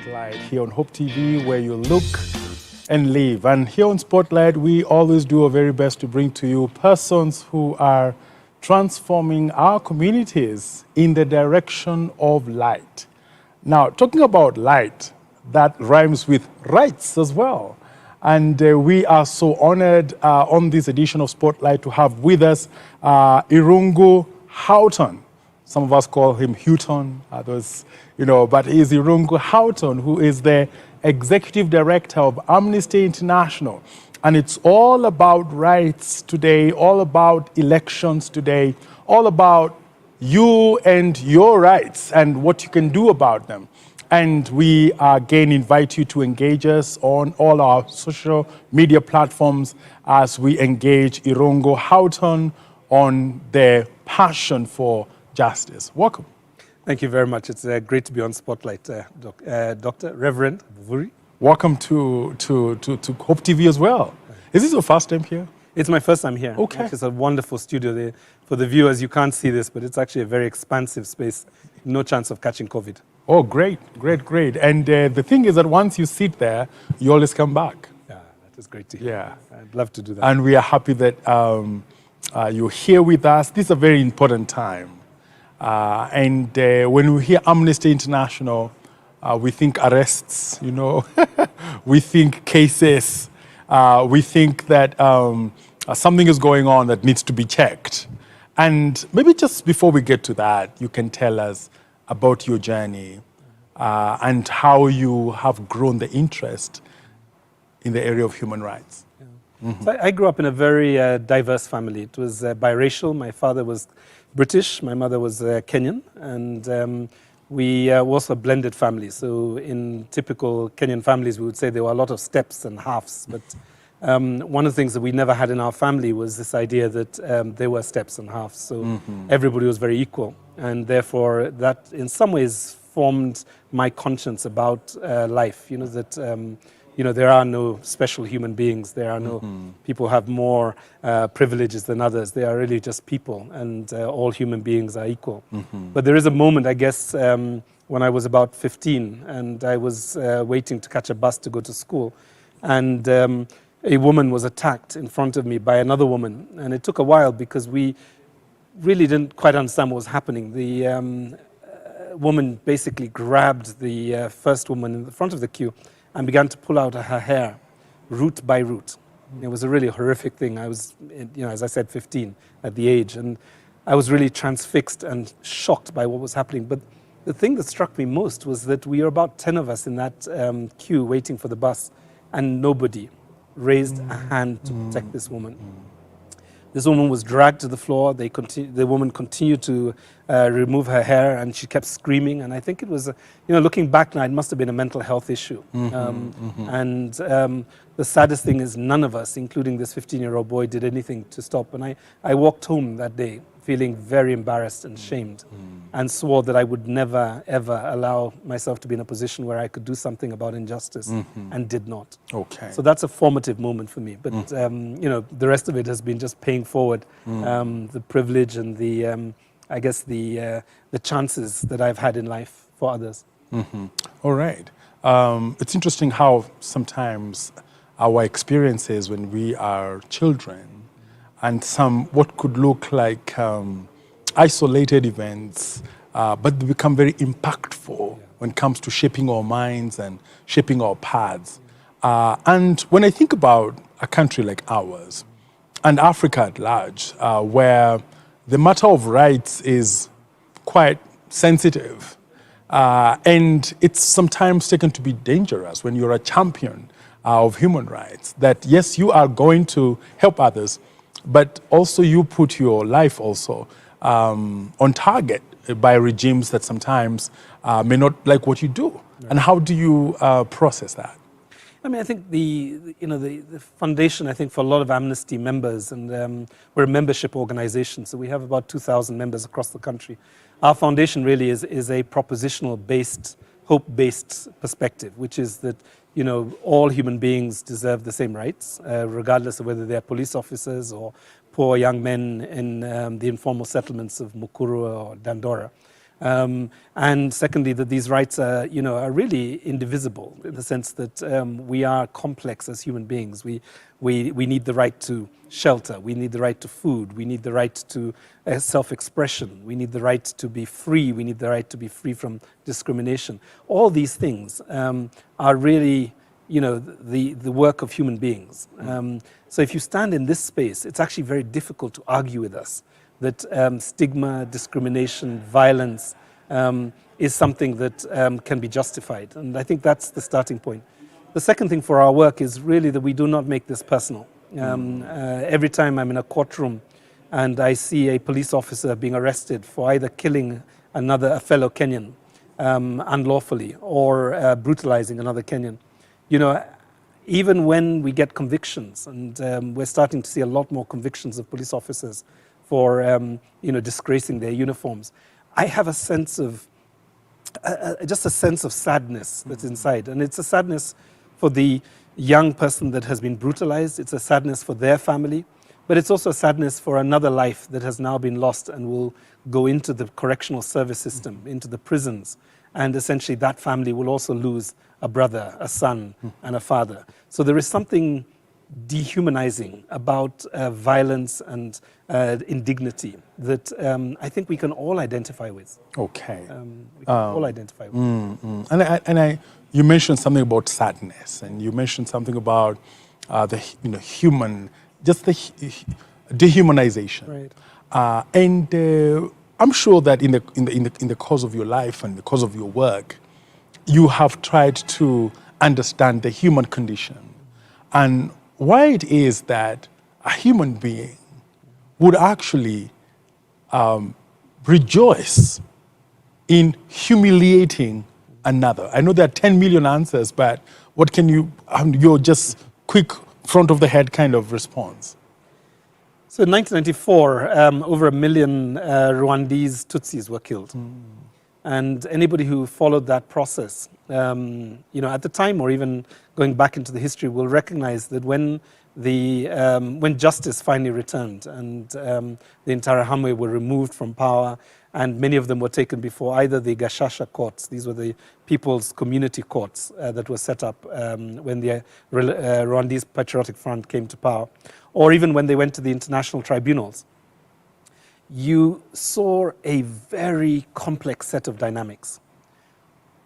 Spotlight here on Hope TV, where you look and live. And here on Spotlight, we always do our very best to bring to you persons who are transforming our communities in the direction of light. Now, talking about light, that rhymes with rights as well. And we are so honored on this edition of Spotlight to have with us Irungu Houghton. Some of us call him Houghton, others, but he's Irungu Houghton, who is the Executive Director of Amnesty International. And it's all about rights today, all about elections today, all about you and your rights and what you can do about them. And we again invite you to engage us on all our social media platforms as we engage Irungu Houghton on their passion for justice. Welcome. Thank you very much. It's great to be on Spotlight, Dr. Reverend Vuri. Welcome to Hope TV as well. Is this your first time here? It's my first time here. Okay. It's a wonderful studio there. For the viewers, you can't see this, but it's actually a very expansive space. No chance of catching COVID. Oh, great, great, great. And the thing is that once you sit there, you always come back. Yeah, that is great to hear. Yeah. I'd love to do that. And we are happy that you're here with us. This is a very important time. And when we hear Amnesty International, we think arrests, we think cases, we think that something is going on that needs to be checked. And maybe just before we get to that, you can tell us about your journey and how you have grown the interest in the area of human rights. Yeah. Mm-hmm. So I grew up in a very diverse family. It was biracial. My father was British, my mother was Kenyan, and we were also a blended family. So in typical Kenyan families, we would say there were a lot of steps and halves, but one of the things that we never had in our family was this idea that there were steps and halves. So everybody was very equal, and therefore that in some ways formed my conscience about life, that there are no special human beings. There are no people who have more privileges than others. They are really just people, and all human beings are equal. But there is a moment, I guess, when I was about 15, and I was waiting to catch a bus to go to school, and a woman was attacked in front of me by another woman, and it took a while because we really didn't quite understand what was happening. The woman basically grabbed the first woman in the front of the queue and began to pull out her hair, root by root. It was a really horrific thing. I was, as I said, 15 at the age, and I was really transfixed and shocked by what was happening. But the thing that struck me most was that we were about 10 of us in that queue waiting for the bus, and nobody raised a hand to protect this woman. This woman was dragged to the floor. The woman continued to remove her hair, and she kept screaming. And I think it was, looking back now, it must have been a mental health issue. And the saddest thing is none of us, including this 15-year-old boy, did anything to stop. And I walked home that day feeling very embarrassed and shamed, and swore that I would never, ever allow myself to be in a position where I could do something about injustice, and did not. Okay. So that's a formative moment for me. But the rest of it has been just paying forward the privilege and the, I guess, the chances that I've had in life for others. All right. It's interesting how sometimes our experiences when we are children and what could look like isolated events, but they become very impactful when it comes to shaping our minds and shaping our paths. And when I think about a country like ours, and Africa at large, where the matter of rights is quite sensitive, and it's sometimes taken to be dangerous when you're a champion of human rights, that yes, you are going to help others, but also you put your life also on target by regimes that sometimes may not like what you do. Right. And how do you process that? I mean, I think the foundation, I think, for a lot of Amnesty members, and we're a membership organization, so we have about 2,000 members across the country. Our foundation really is a propositional-based, hope-based perspective, which is that all human beings deserve the same rights, regardless of whether they're police officers or poor young men in the informal settlements of Mukuru or Dandora. And secondly, that these rights are, are really indivisible in the sense that we are complex as human beings. We need the right to shelter, we need the right to food, we need the right to self-expression, we need the right to be free, we need the right to be free from discrimination. All these things are really, the work of human beings. So if you stand in this space, it's actually very difficult to argue with us that stigma, discrimination, violence is something that can be justified. And I think that's the starting point. The second thing for our work is really that we do not make this personal. Every time I'm in a courtroom and I see a police officer being arrested for either killing a fellow Kenyan unlawfully or brutalizing another Kenyan, even when we get convictions, and we're starting to see a lot more convictions of police officers for disgracing their uniforms, I have a sense of just a sense of sadness that's inside, and it's a sadness for the young person that has been brutalized. It's a sadness for their family, but it's also a sadness for another life that has now been lost and will go into the correctional service system, into the prisons, and essentially that family will also lose a brother, a son, and a father. So there is something dehumanizing about violence and indignity that I think we can all identify with. Okay. We can all identify with. And you mentioned something about sadness, and you mentioned something about the human, just the dehumanization. Right. And I'm sure that in the course of your life and the course of your work, you have tried to understand the human condition and why it is that a human being would actually rejoice in humiliating another. I know there are 10 million answers, but what can your just quick front of the head kind of response? So in 1994, over 1 million Rwandese Tutsis were killed. And anybody who followed that process, at the time or even going back into the history, will recognize that when justice finally returned and the Interahamwe were removed from power, and many of them were taken before either the Gashasha courts, these were the people's community courts that were set up when the Rwandese Patriotic Front came to power, or even when they went to the international tribunals, you saw a very complex set of dynamics.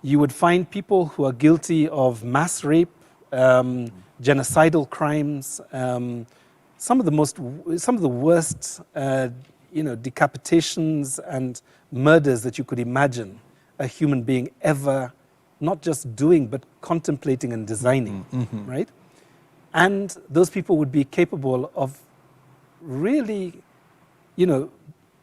You would find people who are guilty of mass rape, genocidal crimes, some of the worst, decapitations and murders that you could imagine a human being ever not just doing but contemplating and designing, right? And those people would be capable of really,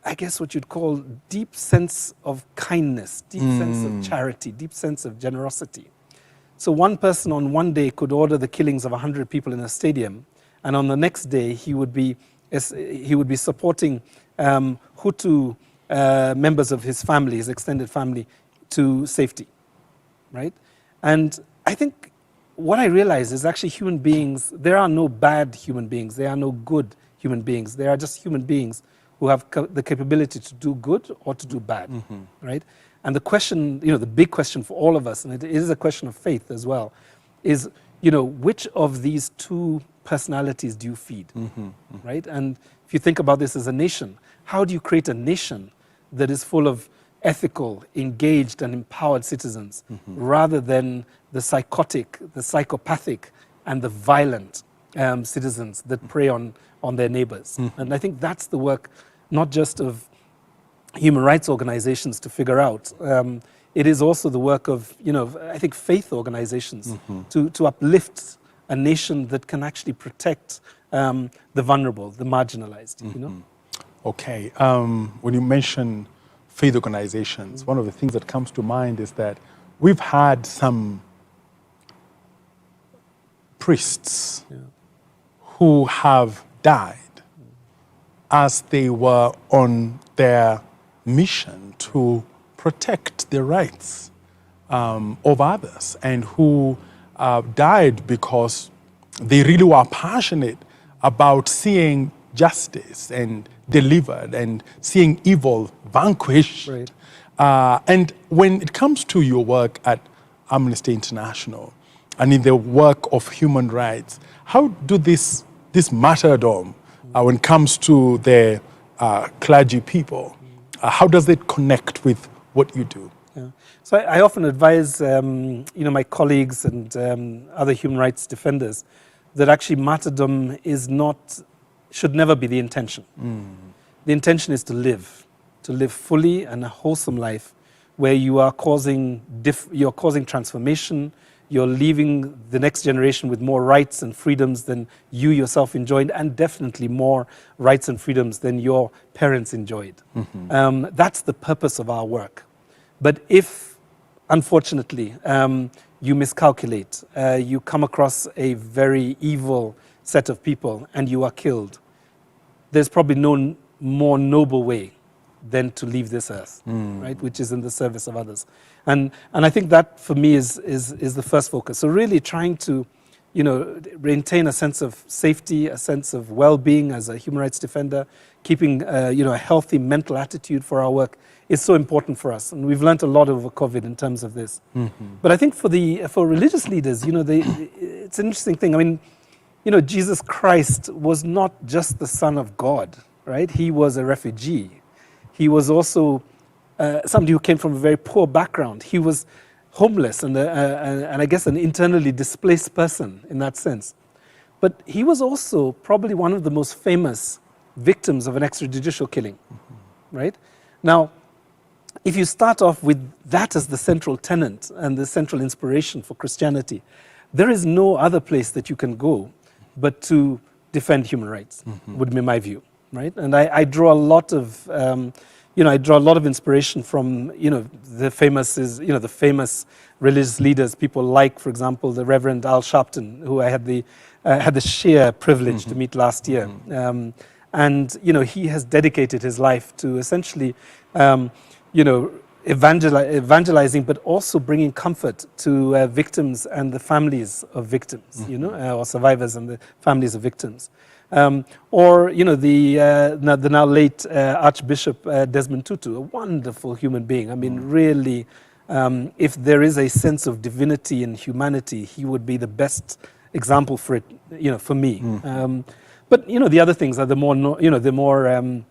I guess what you'd call deep sense of kindness, deep sense of charity, deep sense of generosity. So one person on one day could order the killings of 100 people in a stadium, and on the next day he would be supporting Hutu members of his family, his extended family, to safety, right? And I think what I realize is actually human beings, there are no bad human beings, there are no good human beings, there are just human beings who have the capability to do good or to do bad, right? And the question, the big question for all of us, and it is a question of faith as well, is, which of these two personalities do you feed, right? And if you think about this as a nation, how do you create a nation that is full of ethical, engaged, and empowered citizens, rather than the psychotic, the psychopathic, and the violent citizens that prey on their neighbors? And I think that's the work, not just of human rights organizations to figure out. It is also the work of, I think faith organizations to uplift a nation that can actually protect the vulnerable, the marginalized, Okay, when you mention faith organizations, one of the things that comes to mind is that we've had some priests who have died as they were on their mission to protect the rights of others, and who died because they really were passionate about seeing justice and delivered and seeing evil vanquished. Right. And when it comes to your work at Amnesty International and in the work of human rights, how do this martyrdom, when it comes to the clergy people, how does it connect with what you do? Yeah. So I often advise, my colleagues and other human rights defenders that actually martyrdom should never be the intention. The intention is to live fully and a wholesome life, where you are causing transformation. You're leaving the next generation with more rights and freedoms than you yourself enjoyed, and definitely more rights and freedoms than your parents enjoyed. That's the purpose of our work. But if, unfortunately, you miscalculate, you come across a very evil set of people and you are killed, there's probably no more noble way than to leave this earth, right? Which is in the service of others. And I think that for me is the first focus. So really trying to, maintain a sense of safety, a sense of well-being as a human rights defender, keeping, a healthy mental attitude for our work is so important for us. And we've learned a lot over COVID in terms of this. But I think for religious leaders, it's an interesting thing. I mean, Jesus Christ was not just the Son of God, right? He was a refugee. He was also somebody who came from a very poor background. He was homeless and I guess an internally displaced person in that sense. But he was also probably one of the most famous victims of an extrajudicial killing, right? Now, if you start off with that as the central tenet and the central inspiration for Christianity, there is no other place that you can go but to defend human rights, would be my view, right? And I draw a lot of, inspiration from, the famous religious leaders, people like, for example, the Reverend Al Sharpton, who I had the sheer privilege to meet last year. And, he has dedicated his life to essentially, evangelizing, but also bringing comfort to victims and the families of victims, or survivors and the families of victims. Or, the now late Archbishop Desmond Tutu, a wonderful human being. I mean, really, if there is a sense of divinity and humanity, he would be the best example for it, for me. But, the other things are the more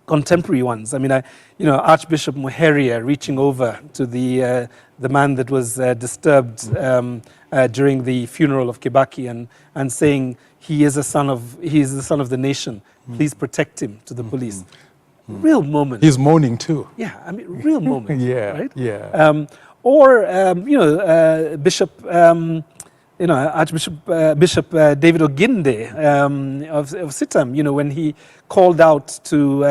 contemporary ones. I mean, Archbishop Muheria reaching over to the man that was disturbed during the funeral of Kibaki and saying he is the son of the nation. Please protect him to the police. Real moment. He's mourning too. Yeah, I mean, real moment. Yeah, right? yeah. Bishop. Archbishop Bishop David Oginde of Sitam, when he called out to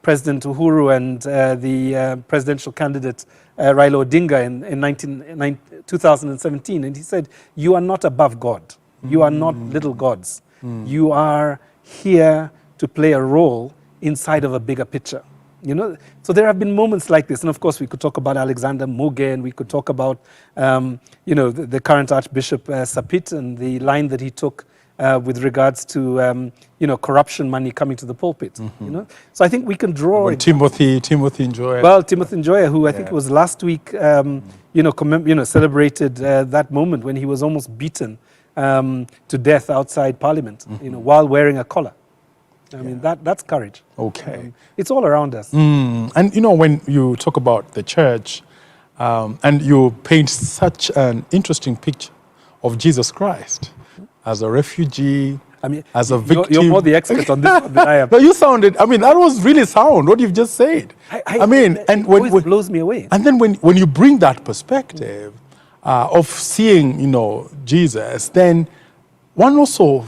President Uhuru and the presidential candidate Raila Odinga in 2017, and he said, "You are not above God. You are not little gods. You are here to play a role inside of a bigger picture." So there have been moments like this, and of course we could talk about Alexander Muge, and we could talk about, the current Archbishop Sapit and the line that he took with regards to, corruption money coming to the pulpit. So I think we can draw. Timothy Njoya. Well, Timothy Njoya, who I think was last week, celebrated that moment when he was almost beaten to death outside Parliament, while wearing a collar. I mean, that's courage. Okay. It's all around us. And, when you talk about the church, and you paint such an interesting picture of Jesus Christ as a refugee, as a victim. You're more the expert on this one than I am. No, you sounded, that was really sound, what you've just said. It always blows me away. And then when you bring that perspective of seeing, Jesus, then one also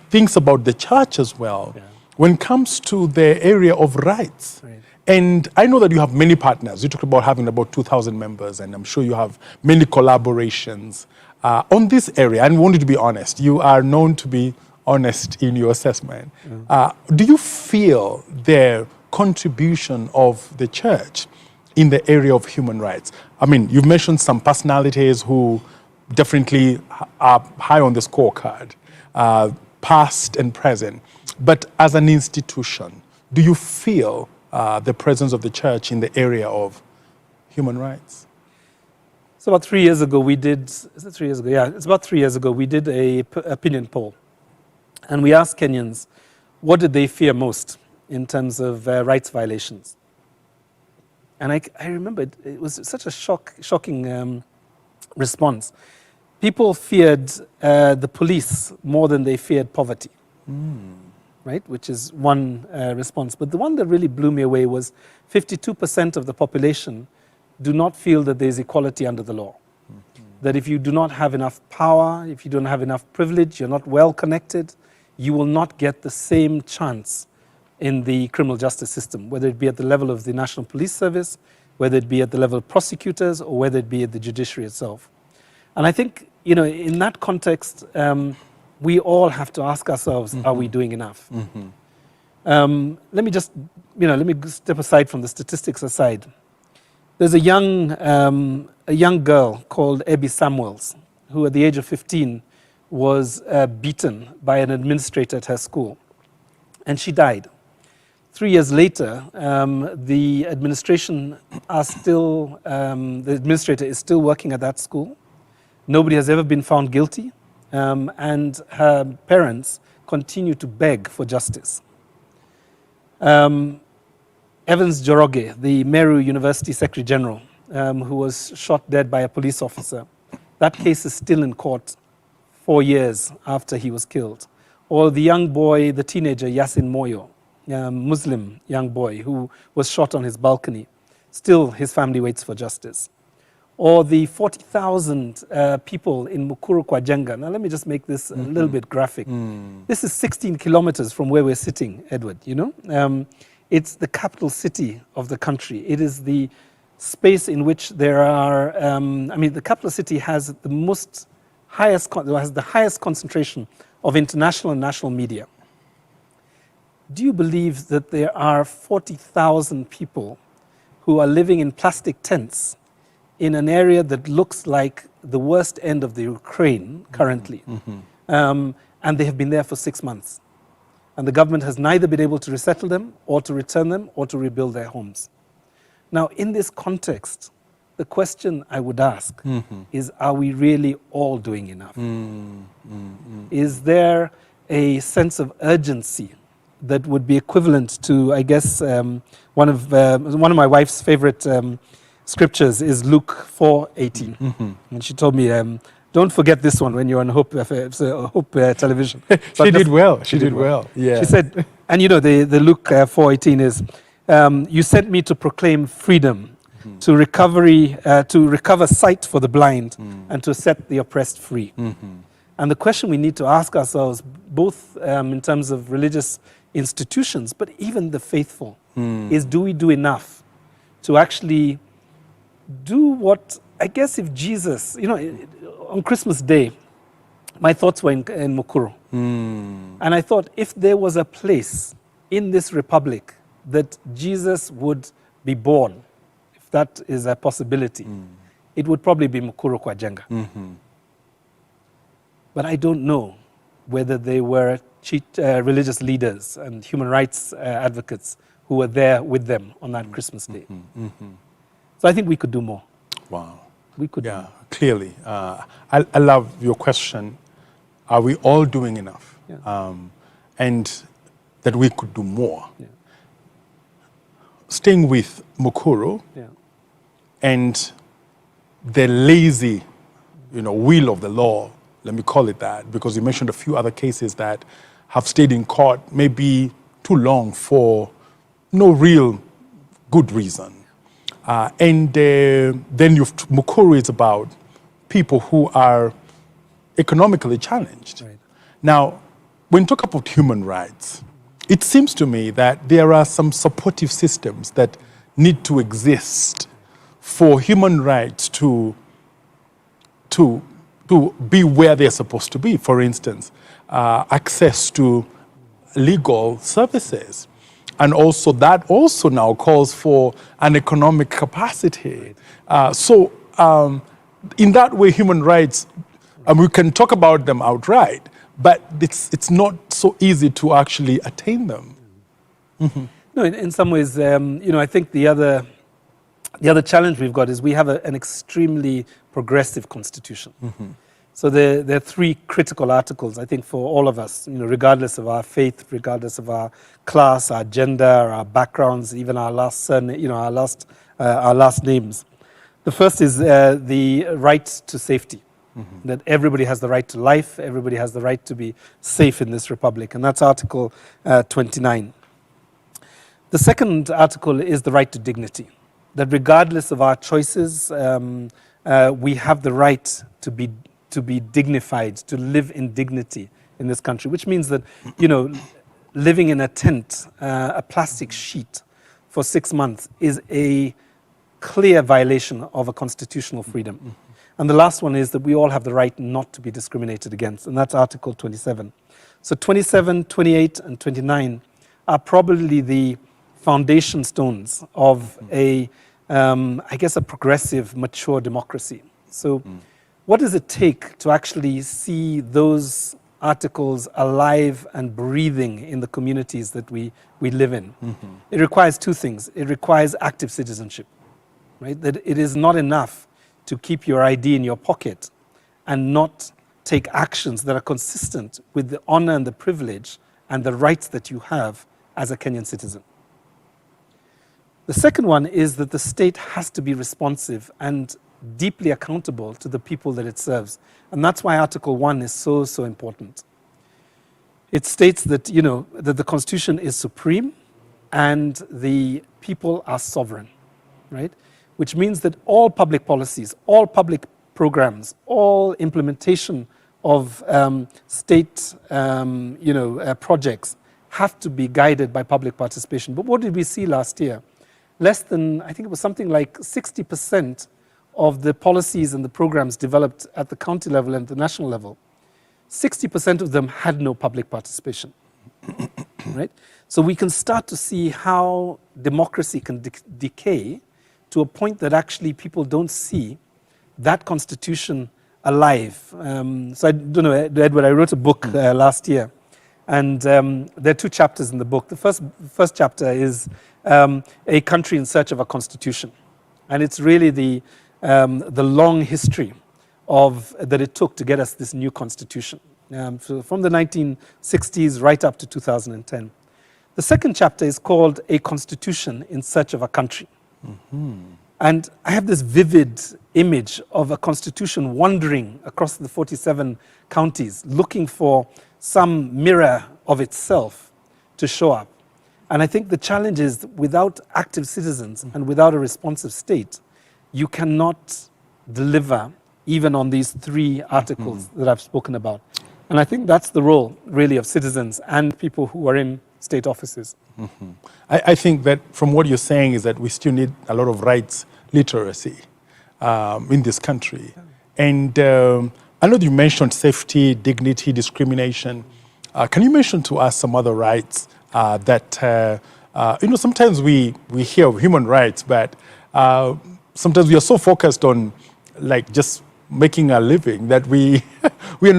thinks about the church as well. Yeah. When it comes to the area of rights. Right. And I know that you have many partners. You talked about having about 2,000 members, and I'm sure you have many collaborations on this area. And we want you to be honest. You are known to be honest in your assessment. Do you feel the contribution of the church in the area of human rights? I mean, you've mentioned some personalities who definitely are high on the scorecard, past and present. But as an institution, do you feel the presence of the church in the area of human rights? So about 3 years ago, we did, is it 3 years ago? Yeah, it's about 3 years ago, we did a opinion poll. And we asked Kenyans, what did they fear most in terms of rights violations? And I remember it was such a shocking response. People feared the police more than they feared poverty, right? Which is one response. But the one that really blew me away was 52% of the population do not feel that there's equality under the law. That if you do not have enough power, if you don't have enough privilege, you're not well connected, you will not get the same chance in the criminal justice system, whether it be at the level of the National Police Service, whether it be at the level of prosecutors, or whether it be at the judiciary itself. And I think, in that context, we all have to ask ourselves, are we doing enough? Let me just, let me step aside from the statistics aside. There's a young girl called Abby Samuels, who at the age of 15 was beaten by an administrator at her school, and she died. 3 years later, the administrator is still working at that school. Nobody has ever been found guilty, and her parents continue to beg for justice. Evans Joroge, the Meru University Secretary General, who was shot dead by a police officer, that case is still in court 4 years after he was killed. Or the young boy, the teenager Yasin Moyo, Muslim young boy who was shot on his balcony, still his family waits for justice. Or the 40,000 people in Mukuru kwa Jenga. Now let me just make this a little bit graphic. This is 16 kilometers from where we're sitting, Edward, It's the capital city of the country. It is the space in which there are, the capital city has the highest concentration of international and national media. Do you believe that there are 40,000 people who are living in plastic tents in an area that looks like the worst end of the Ukraine currently? And they have been there for 6 months. And the government has neither been able to resettle them or to return them or to rebuild their homes. Now, in this context, the question I would ask is, are we really all doing enough? Is there a sense of urgency that would be equivalent to, I guess, one of my wife's favorite scriptures is Luke 4:18. And she told me, don't forget this one when you're on Hope Television. She did well. She did well. Yeah. She said, and the Luke 4:18 is, you sent me to proclaim freedom, to recover sight for the blind, and to set the oppressed free. And the question we need to ask ourselves, both in terms of religious institutions, but even the faithful, is, do we do enough to actually do what, I guess, if Jesus, on Christmas Day, my thoughts were in Mukuru. And I thought, if there was a place in this republic that Jesus would be born, if that is a possibility, it would probably be Mukuru kwa Jenga. But I don't know whether they were religious leaders and human rights advocates who were there with them on that Christmas Day. So I think we could do more. Wow. We could. Yeah, clearly. I love your question. Are we all doing enough? Yeah. And that we could do more. Yeah. Staying with Mukuru Yeah. and the lazy, will of the law, let me call it that, because you mentioned a few other cases that have stayed in court maybe too long for no real good reason. And then Mukuru is about people who are economically challenged. Right. Now, when you talk about human rights, it seems to me that there are some supportive systems that need to exist for human rights to be where they're supposed to be. For instance, access to legal services. And also that also now calls for an economic capacity. So in that way, human rights, we can talk about them outright, but it's not so easy to actually attain them. No, in some ways, I think the other The other challenge we've got is we have an extremely progressive constitution. So there are three critical articles, I think, for all of us, regardless of our faith, regardless of our class, our gender, our backgrounds, even our last surname, our last names. The first is the right to safety, that everybody has the right to life, everybody has the right to be safe in this republic, and that's Article 29. The second article is the right to dignity, that regardless of our choices, we have the right to be dignified, to live in dignity in this country, which means that, living in a tent, a plastic sheet for 6 months is a clear violation of a constitutional freedom. And the last one is that we all have the right not to be discriminated against, and that's Article 27. So 27, 28, and 29 are probably the foundation stones of a progressive, mature democracy. So what does it take to actually see those articles alive and breathing in the communities that we live in? It requires two things. It requires active citizenship, right? That it is not enough to keep your ID in your pocket and not take actions that are consistent with the honor and the privilege and the rights that you have as a Kenyan citizen. The second one is that the state has to be responsive and deeply accountable to the people that it serves. And that's why Article 1 is so, so important. It states that, that the Constitution is supreme and the people are sovereign, right? Which means that all public policies, all public programs, all implementation of state, projects have to be guided by public participation. But what did we see last year? Less than, I think it was something like 60% of the policies and the programs developed at the county level and the national level, 60% of them had no public participation, right? So we can start to see how democracy can decay to a point that actually people don't see that constitution alive. So I don't know, Edward, I wrote a book last year, and there are two chapters in the book. The first chapter is a country in search of a constitution, and it's really the long history that it took to get us this new constitution, so from the 1960s right up to 2010. The second chapter is called A Constitution in Search of a Country. And I have this vivid image of a constitution wandering across the 47 counties, looking for some mirror of itself to show up. And I think the challenge is that without active citizens and without a responsive state, you cannot deliver even on these three articles that I've spoken about. And I think that's the role, really, of citizens and people who are in state offices. I think that from what you're saying is that we still need a lot of rights literacy in this country. And I know you mentioned safety, dignity, discrimination. Can you mention to us some other rights that, sometimes we hear of human rights, but sometimes we are so focused on just making a living that we do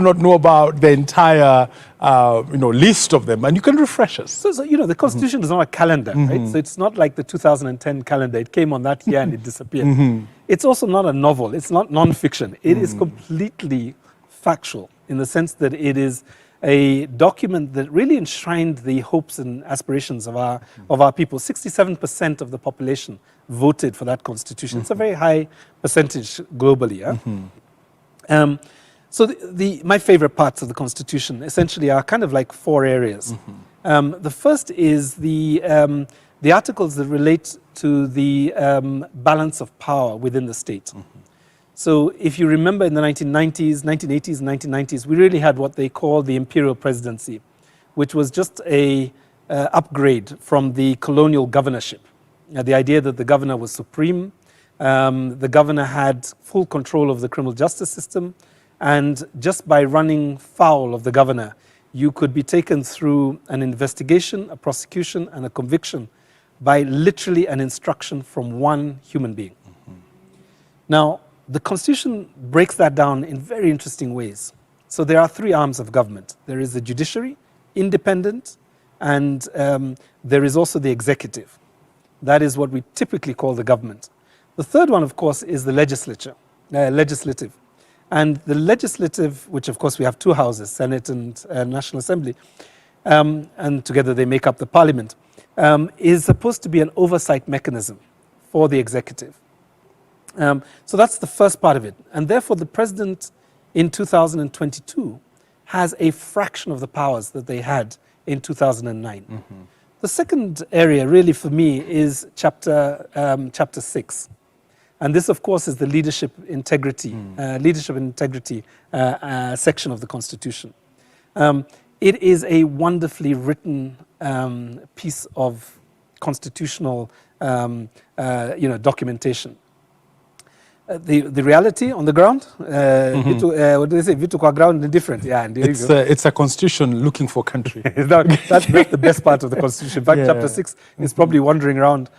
not know about the entire list of them, and you can refresh us. So the Constitution is not a calendar, right? So it's not like the 2010 calendar. It came on that year and it disappeared. It's also not a novel. It's not non-fiction. It is completely factual in the sense that it is a document that really enshrined the hopes and aspirations of our people. 67% of the population voted for that constitution. It's a very high percentage globally. Yeah? So my favorite parts of the constitution essentially are kind of like four areas. The first is the articles that relate to the balance of power within the state. So if you remember in the 1990s, 1980s, and 1990s, we really had what they call the imperial presidency, which was just a upgrade from the colonial governorship. The idea that the governor was supreme, the governor had full control of the criminal justice system, and just by running foul of the governor, you could be taken through an investigation, a prosecution, and a conviction by literally an instruction from one human being. Now, the Constitution breaks that down in very interesting ways. So there are three arms of government. There is the judiciary, independent, and there is also the executive. That is what we typically call the government. The third one, of course, is the legislative. And the legislative, which of course we have two houses, Senate and National Assembly, and together they make up the parliament, is supposed to be an oversight mechanism for the executive. So that's the first part of it. And therefore the president in 2022 has a fraction of the powers that they had in 2009. Mm-hmm. The second area really for me is chapter 6. And this, of course, is the leadership integrity section of the Constitution. It is a wonderfully written piece of constitutional documentation. The reality on the ground, what do they say? Vitu kwa ground different. Yeah, it's a constitution looking for country. That's the best part of the constitution. In fact, chapter 6 is probably wandering around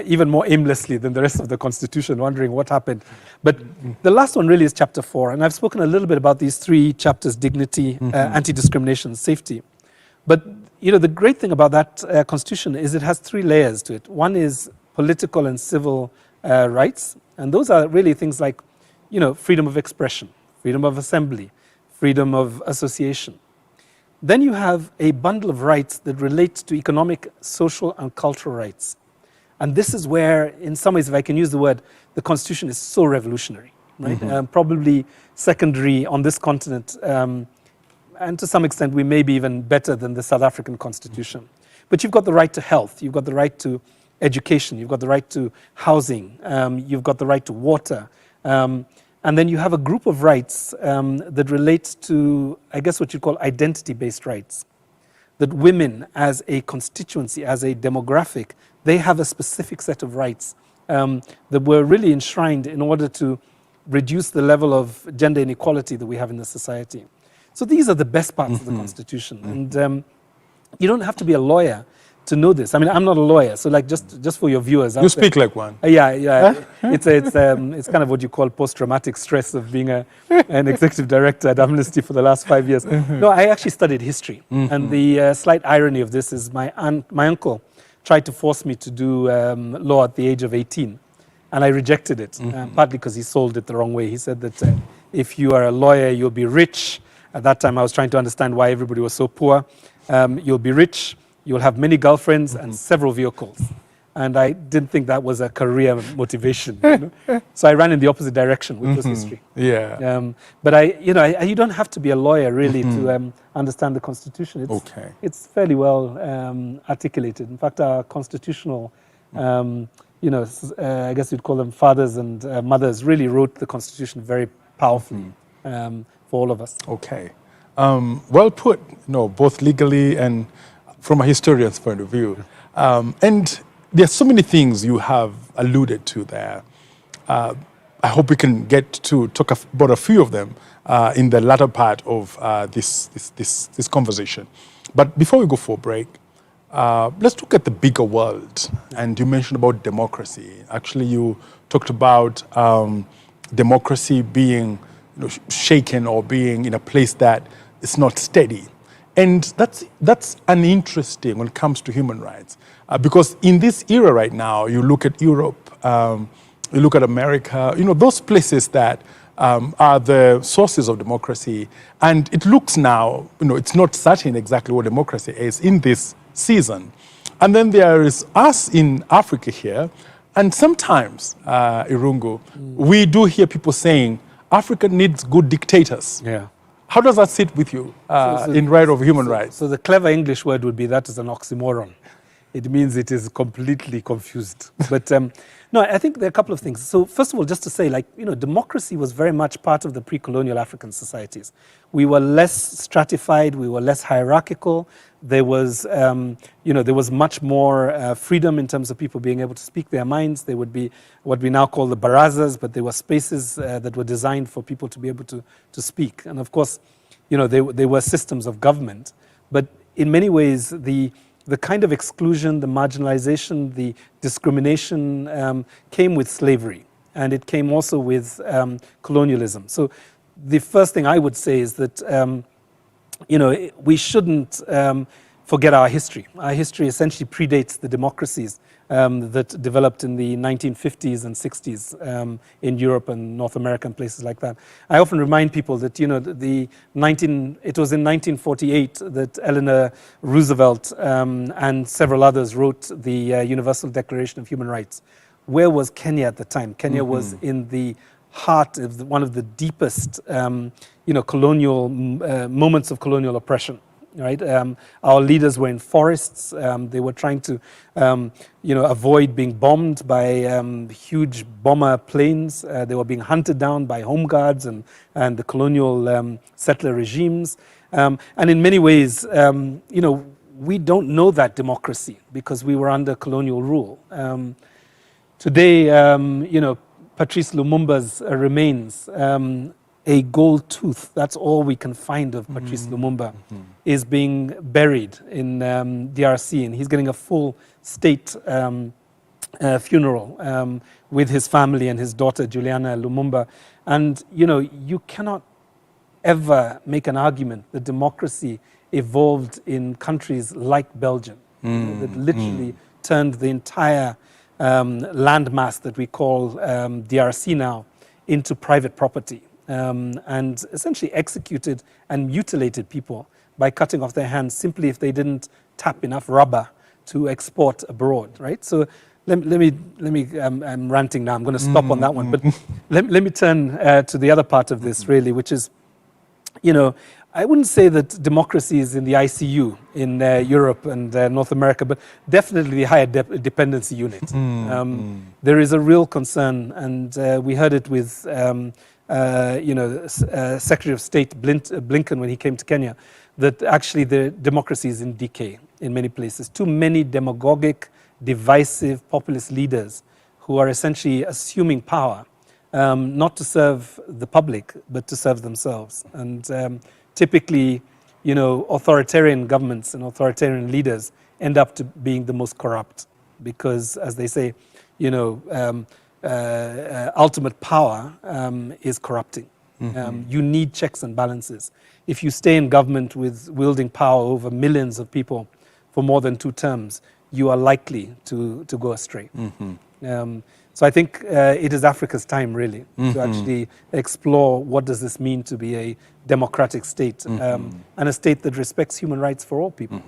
even more aimlessly than the rest of the constitution, wondering what happened. But the last one really is chapter 4, and I've spoken a little bit about these three chapters: dignity, anti-discrimination, safety. But the great thing about that constitution is it has three layers to it. One is political and civil rights. And those are really things like, freedom of expression, freedom of assembly, freedom of association. Then you have a bundle of rights that relate to economic, social, and cultural rights. And this is where, in some ways, if I can use the word, the Constitution is so revolutionary, right? Probably secondary on this continent, and to some extent, we may be even better than the South African Constitution. But you've got the right to health, you've got the right to education, you've got the right to housing, you've got the right to water. And then you have a group of rights that relate to, I guess, what you call identity-based rights. That women as a constituency, as a demographic, they have a specific set of rights that were really enshrined in order to reduce the level of gender inequality that we have in the society. So these are the best parts of the Constitution. And you don't have to be a lawyer to know this. I mean, I'm not a lawyer, so like just for your viewers. You speak like one. Yeah. It's kind of what you call post-traumatic stress of being an executive director at Amnesty for the last 5 years. No, I actually studied history, and the slight irony of this is my uncle tried to force me to do law at the age of 18, and I rejected it, partly because he sold it the wrong way. He said that if you are a lawyer, you'll be rich. At that time, I was trying to understand why everybody was so poor. You'll be rich. You'll have many girlfriends and several vehicles. And I didn't think that was a career motivation. So I ran in the opposite direction, which was history. Yeah. But you don't have to be a lawyer really to understand the Constitution. It's fairly well articulated. In fact, our constitutional, I guess you'd call them fathers and mothers, really wrote the Constitution very powerfully for all of us. Okay. Well put, both legally and from a historian's point of view. And there are so many things you have alluded to there. I hope we can get to talk about a few of them in the latter part of this conversation. But before we go for a break, let's look at the bigger world. And you mentioned about democracy. Actually, you talked about democracy being shaken or being in a place that is not steady. And that's uninteresting when it comes to human rights. Because in this era right now, you look at Europe, you look at America, those places that are the sources of democracy. And it looks now, it's not certain exactly what democracy is in this season. And then there is us in Africa here. And sometimes, Irungu, we do hear people saying, Africa needs good dictators. Yeah. How does that sit with you in right of human rights? So the clever English word would be that is an oxymoron. It means it is completely confused. But no, I think there are a couple of things. So first of all, just to say, democracy was very much part of the pre-colonial African societies. We were less stratified. We were less hierarchical. There was, there was much more freedom in terms of people being able to speak their minds. There would be what we now call the barazas, but they were spaces that were designed for people to be able to speak. And of course, they were systems of government. But in many ways, the kind of exclusion, the marginalization, the discrimination came with slavery. And it came also with colonialism. So the first thing I would say is that we shouldn't forget our history. Our history essentially predates the democracies that developed in the 1950s and 60s in Europe and North America and places like that. I often remind people that, you know, it was in 1948 that Eleanor Roosevelt and several others wrote the Universal Declaration of Human Rights. Where was Kenya at the time? Kenya was in the heart of one of the deepest, colonial moments of colonial oppression. Right, our leaders were in forests. They were trying to, avoid being bombed by huge bomber planes. They were being hunted down by home guards and the colonial settler regimes. And in many ways, we don't know that democracy because we were under colonial rule. Today, Patrice Lumumba's remains. A gold tooth, that's all we can find of Patrice Lumumba, is being buried in DRC, and he's getting a full state funeral with his family and his daughter Juliana Lumumba. And you cannot ever make an argument that democracy evolved in countries like Belgium, that literally turned the entire landmass that we call DRC now into private property. And essentially executed and mutilated people by cutting off their hands simply if they didn't tap enough rubber to export abroad, right? So let me I'm ranting now, I'm going to stop on that one, but let me turn to the other part of this really, which is, I wouldn't say that democracy is in the ICU in Europe and North America, but definitely the higher dependency unit. There is a real concern, and we heard it with Secretary of State Blinken when he came to Kenya, that actually the democracy is in decay in many places. Too many demagogic, divisive, populist leaders who are essentially assuming power, not to serve the public, but to serve themselves. And typically, authoritarian governments and authoritarian leaders end up to being the most corrupt because, as they say, ultimate power is corrupting. You need checks and balances. If you stay in government with wielding power over millions of people for more than 2 terms, you are likely to go astray. So I think it is Africa's time, really, to actually explore what does this mean to be a democratic state and a state that respects human rights for all people.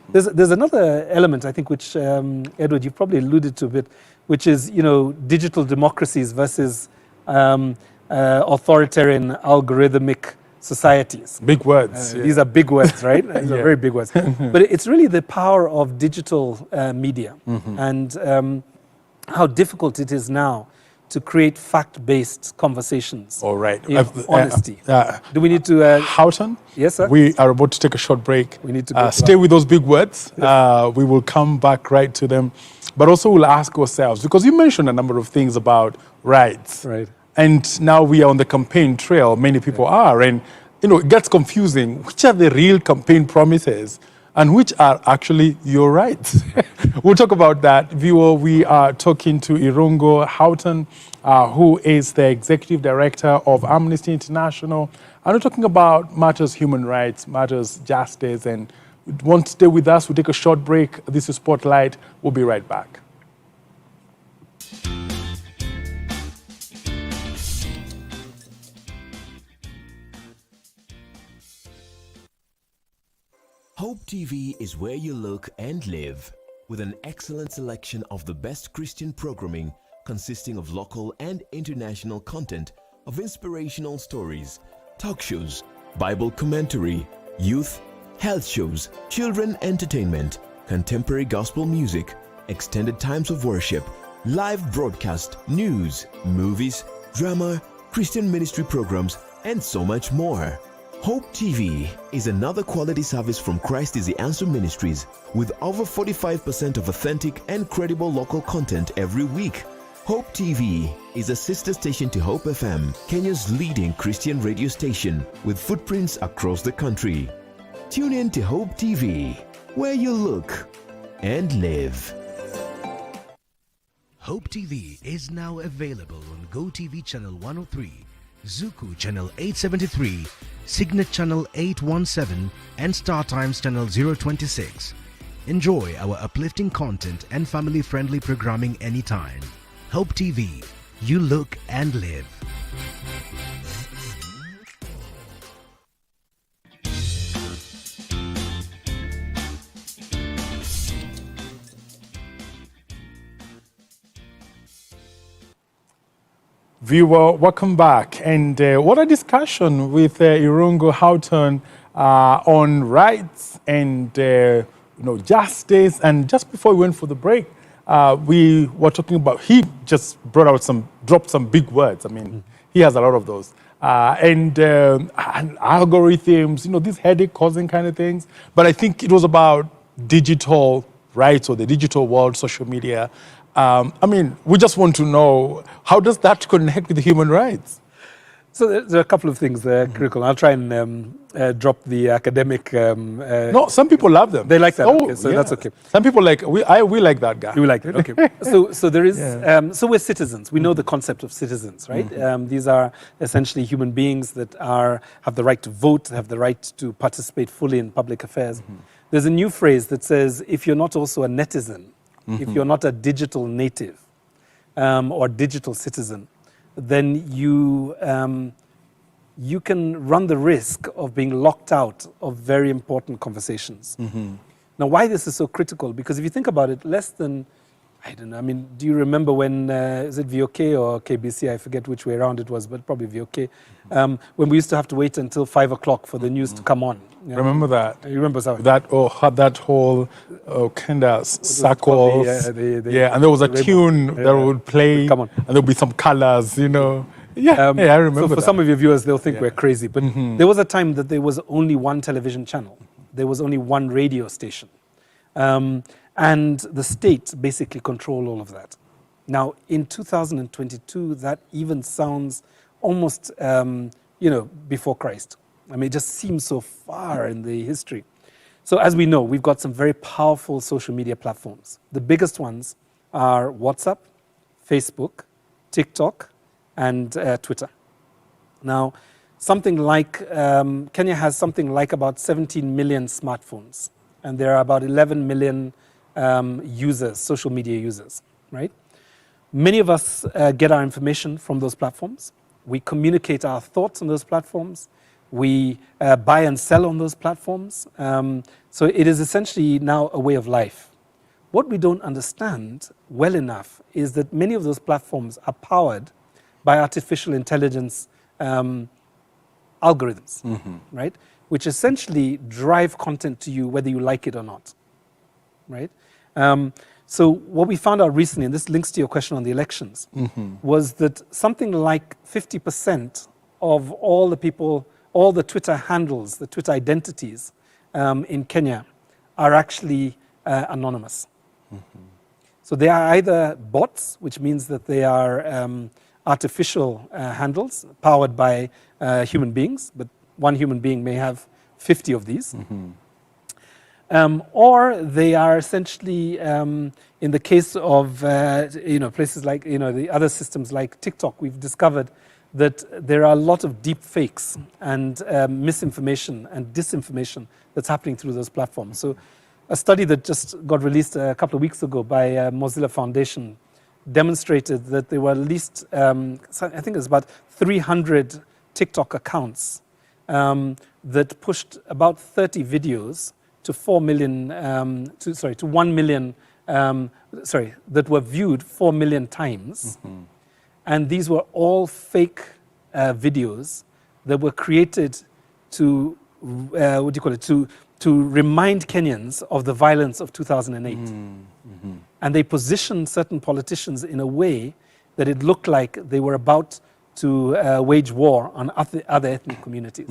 There's another element, I think, which, Edward, you probably alluded to a bit, which is, digital democracies versus authoritarian algorithmic societies. Big words. These are big words, right? These are very big words. But it's really the power of digital media and how difficult it is now to create fact-based conversations. All right. Honesty. Do we need to... Houghton? Yes, sir? We are about to take a short break. We need to go stay with those big words. Yes. We will come back right to them. But also we'll ask ourselves, because you mentioned a number of things about rights. Right. And now we are on the campaign trail. Many people are. And, it gets confusing. Which are the real campaign promises and which are actually your rights? We'll talk about that. Viewer, we are talking to Irungu Houghton, who is the Executive Director of Amnesty International. And we're talking about matters human rights, matters justice. And want to stay with us, we'll take a short break. This is Spotlight. We'll be right back. Hope TV is where you look and live, with an excellent selection of the best Christian programming consisting of local and international content of inspirational stories, talk shows, Bible commentary, youth, health shows, children entertainment, contemporary gospel music, extended times of worship, live broadcast, news, movies, drama, Christian ministry programs, and so much more. Hope TV is another quality service from Christ is the Answer Ministries with over 45% of authentic and credible local content every week. Hope TV is a sister station to Hope FM, Kenya's leading Christian radio station with footprints across the country. Tune in to Hope TV, where you look and live. Hope TV is now available on GoTV Channel 103, Zuku Channel 873, Signet Channel 817 and Star Times Channel 026. Enjoy our uplifting content and family-friendly programming anytime. Hope TV, you look and live. Viewer, welcome back. And what a discussion with Irungu Houghton on rights and justice. And just before we went for the break, we were talking about, he just dropped some big words. I mean, he has a lot of those. And algorithms, these headache-causing kind of things. But I think it was about digital rights or the digital world, social media. I mean, we just want to know, how does that connect with human rights? So there are a couple of things there, critical. I'll try and drop the academic. No, some people love them. They like that. Oh, okay, so yeah. that's okay. Some people we like that guy. You like it, okay. So there is, so we're citizens. We know the concept of citizens, right? These are essentially human beings that have the right to vote, have the right to participate fully in public affairs. There's a new phrase that says, if you're not also a netizen, if you're not a digital native or digital citizen, then you can run the risk of being locked out of very important conversations. Now, why this is so critical? Because if you think about it, less than, I don't know, I mean, do you remember when, is it VOK or KBC? I forget which way around it was, but probably VOK. When we used to have to wait until 5 o'clock for the news to come on. You know? Remember that? You remember something? That whole kind of circles. And there was a tune that would play, come on. and there would be some colors, I remember. So for some of your viewers, they'll think we're crazy, but there was a time that there was only one television channel. There was only one radio station. And the state basically controlled all of that. Now, in 2022, that even sounds almost, before Christ. I mean, it just seems so far in the history. So as we know, we've got some very powerful social media platforms. The biggest ones are WhatsApp, Facebook, TikTok, and Twitter. Now, something like, Kenya has something like about 17 million smartphones, and there are about 11 million users, social media users, right? Many of us get our information from those platforms. We communicate our thoughts on those platforms. We buy and sell on those platforms. So it is essentially now a way of life. What we don't understand well enough is that many of those platforms are powered by artificial intelligence algorithms, right? Which essentially drive content to you whether you like it or not, right? So what we found out recently, and this links to your question on the elections, was that something like 50% of all the people, all the Twitter handles, the Twitter identities in Kenya are actually anonymous. So they are either bots, which means that they are artificial handles powered by human beings, but one human being may have 50 of these. Or they are essentially, in the case of places like the other systems like TikTok, we've discovered that there are a lot of deep fakes and misinformation and disinformation that's happening through those platforms. So a study that just got released a couple of weeks ago by Mozilla Foundation demonstrated that there were at least, I think it was about 300 TikTok accounts that pushed about 30 videos to 4 million, to 1 million, that were viewed 4 million times. And these were all fake videos that were created to, to remind Kenyans of the violence of 2008. And they positioned certain politicians in a way that it looked like they were about to wage war on other ethnic communities,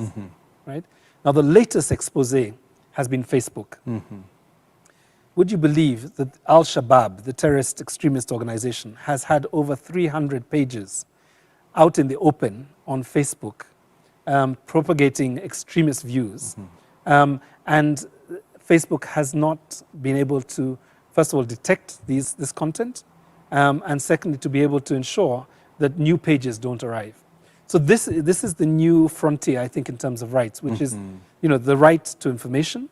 right? Now, the latest expose has been Facebook. Would you believe that Al-Shabaab, the terrorist extremist organization, has had over 300 pages out in the open on Facebook propagating extremist views? And Facebook has not been able to, first of all, detect this content, and secondly, to be able to ensure that new pages don't arrive. So this is the new frontier, I think, in terms of rights, which is, the right to information,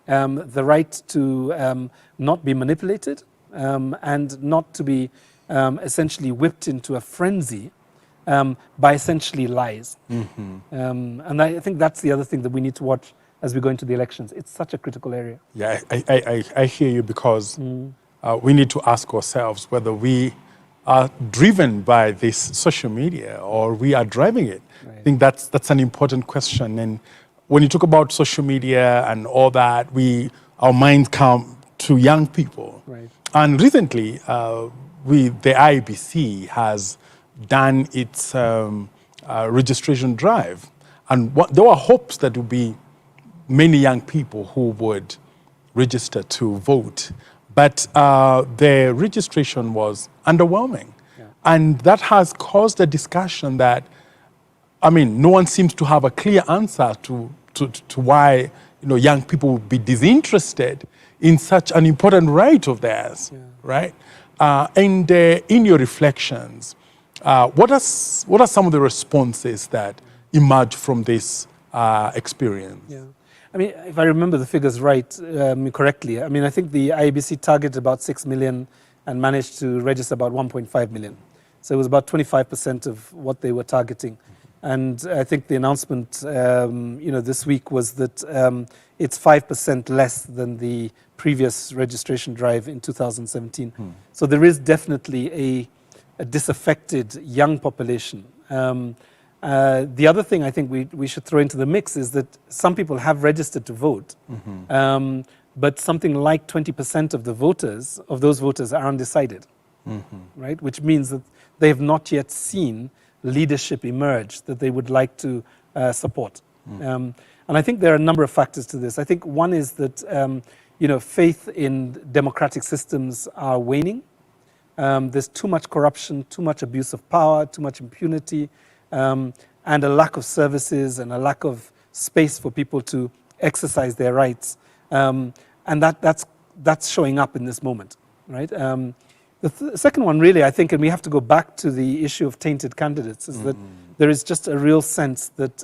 the right to not be manipulated, and not to be essentially whipped into a frenzy by essentially lies. And I think that's the other thing that we need to watch as we go into the elections. It's such a critical area. Yeah, I hear you, because we need to ask ourselves whether we are driven by this social media or we are driving it. Right. I think that's an important question. And when you talk about social media and all that, our minds come to young people. Right. And recently, the IEBC has done its registration drive. And there were hopes that there would be many young people who would register to vote. But the registration was underwhelming. Yeah. And that has caused a discussion that, no one seems to have a clear answer to why young people would be disinterested in such an important right of theirs, right? And in your reflections, what are some of the responses that emerge from this experience? Yeah. If I remember the figures right, correctly, I think the IEBC targeted about 6 million and managed to register about 1.5 million. So it was about 25% of what they were targeting. And I think the announcement, this week was that it's 5% less than the previous registration drive in 2017. So there is definitely a disaffected young population. The other thing I think we should throw into the mix is that some people have registered to vote, but something like 20% of those voters are undecided, right? Which means that they have not yet seen leadership emerge that they would like to support. And I think there are a number of factors to this. I think one is that faith in democratic systems are waning. There's too much corruption, too much abuse of power, too much impunity, and a lack of services and a lack of space for people to exercise their rights. And that's showing up in this moment, right? The second one, really, I think, and we have to go back to the issue of tainted candidates, is that there is just a real sense that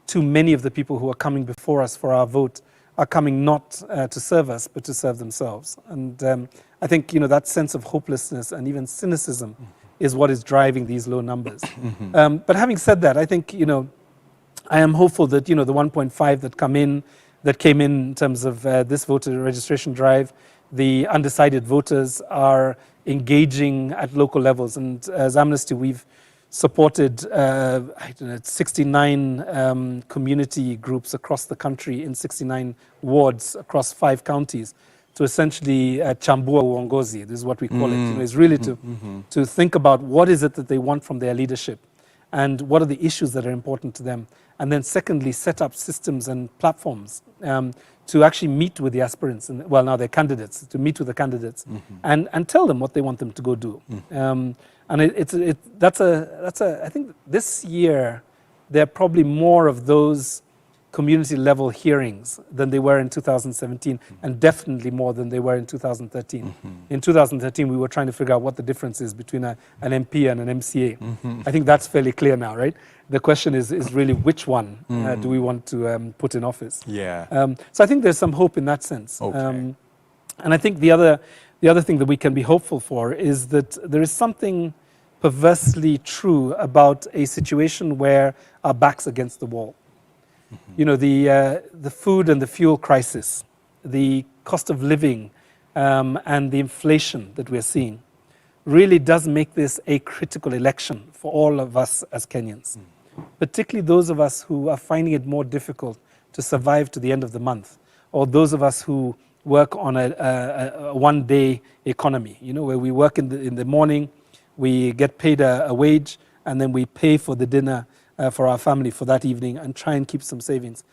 too many of the people who are coming before us for our vote are coming not to serve us, but to serve themselves. And I think, that sense of hopelessness and even cynicism is what is driving these low numbers. But having said that, I think, I am hopeful that, the 1.5 that came in terms of this voter registration drive, the undecided voters are engaging at local levels. And as Amnesty, we've supported 69 community groups across the country in 69 wards across 5 counties to essentially chambua uongozi. This is what we call it. It's really to think about what is it that they want from their leadership and what are the issues that are important to them. And then secondly, set up systems and platforms to actually meet with the aspirants, now they're candidates, to meet with the candidates and tell them what they want them to go do. And I think this year there are probably more of those community level hearings than they were in 2017, and definitely more than they were in 2013. In 2013, we were trying to figure out what the difference is between an MP and an MCA. I think that's fairly clear now, right? The question is really which one do we want to put in office? Yeah. So I think there's some hope in that sense. Okay. And I think the other thing that we can be hopeful for is that there is something perversely true about a situation where our back's against the wall. The food and the fuel crisis, the cost of living, and the inflation that we're seeing really does make this a critical election for all of us as Kenyans, particularly those of us who are finding it more difficult to survive to the end of the month, or those of us who work on a one-day economy, where we work in the morning, we get paid a wage, and then we pay for the dinner for our family for that evening and try and keep some savings.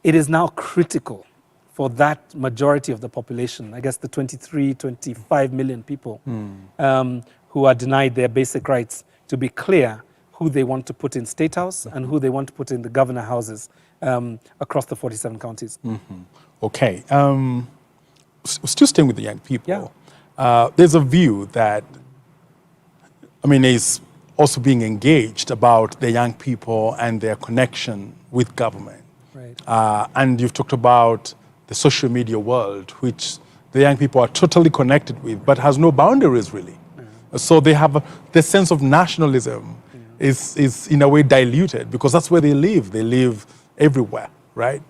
It is now critical for that majority of the population, I guess the 25 million people who are denied their basic rights, to be clear who they want to put in State House and who they want to put in the governor houses across the 47 counties. Okay. Still staying with the young people. Yeah. There's a view that, is also being engaged about the young people and their connection with government. Right. And you've talked about the social media world, which the young people are totally connected with, but has no boundaries really. So they have the sense of nationalism is in a way diluted because that's where they live. They live everywhere, right?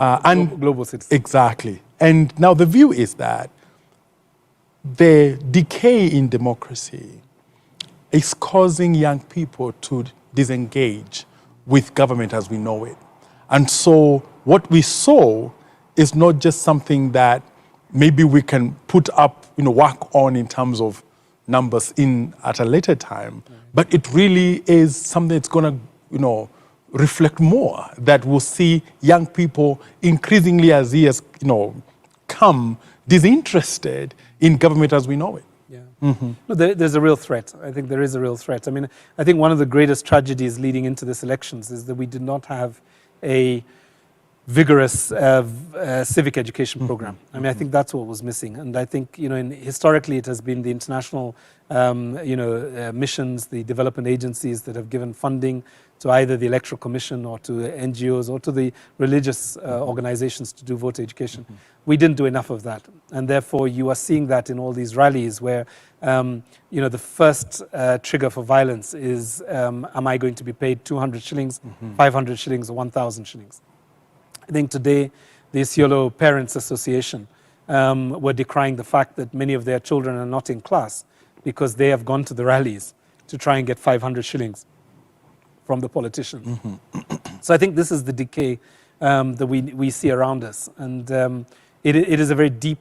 And global citizens. Exactly. And now the view is that the decay in democracy is causing young people to disengage with government as we know it. And so what we saw is not just something that maybe we can put up, work on in terms of numbers at a later time, but it really is something that's going to, reflect more, that we'll see young people increasingly as years, come disinterested in government as we know it. Yeah. No, there's a real threat. I think there is a real threat. I mean, I think one of the greatest tragedies leading into this elections is that we did not have a vigorous civic education program. I mean, I think that's what was missing. And I think, historically it has been the international, missions, the development agencies that have given funding to either the Electoral Commission or to NGOs or to the religious organizations to do voter education. We didn't do enough of that. And therefore you are seeing that in all these rallies where, the first trigger for violence is, am I going to be paid 200 shillings, 500 shillings or 1,000 shillings? I think today the Isiolo Parents Association were decrying the fact that many of their children are not in class because they have gone to the rallies to try and get 500 shillings from the politicians. So I think this is the decay that we see around us, and it is a very deep,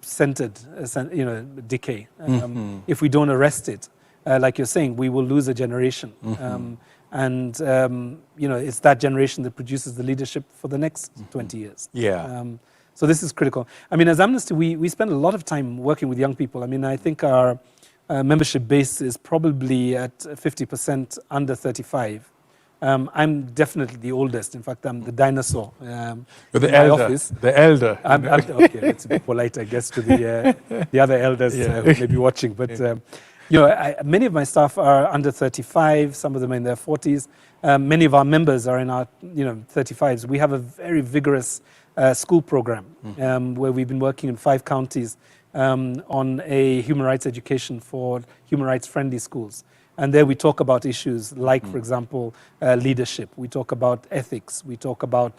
centered, decay. If we don't arrest it, like you're saying, we will lose a generation. And it's that generation that produces the leadership for the next 20 years. Yeah. So this is critical. I mean, as Amnesty, we spend a lot of time working with young people. I mean, I think our membership base is probably at 50% under 35. I'm definitely the oldest. In fact, I'm the dinosaur. You're the elder. Office. The elder. Okay, let's be polite, I guess, to the other elders who may be watching. But many of my staff are under 35. Some of them are in their 40s. Many of our members are in our 35s. We have a very vigorous school program where we've been working in 5 counties on a human rights education for human rights friendly schools. And there we talk about issues like, for example, leadership. We talk about ethics. We talk about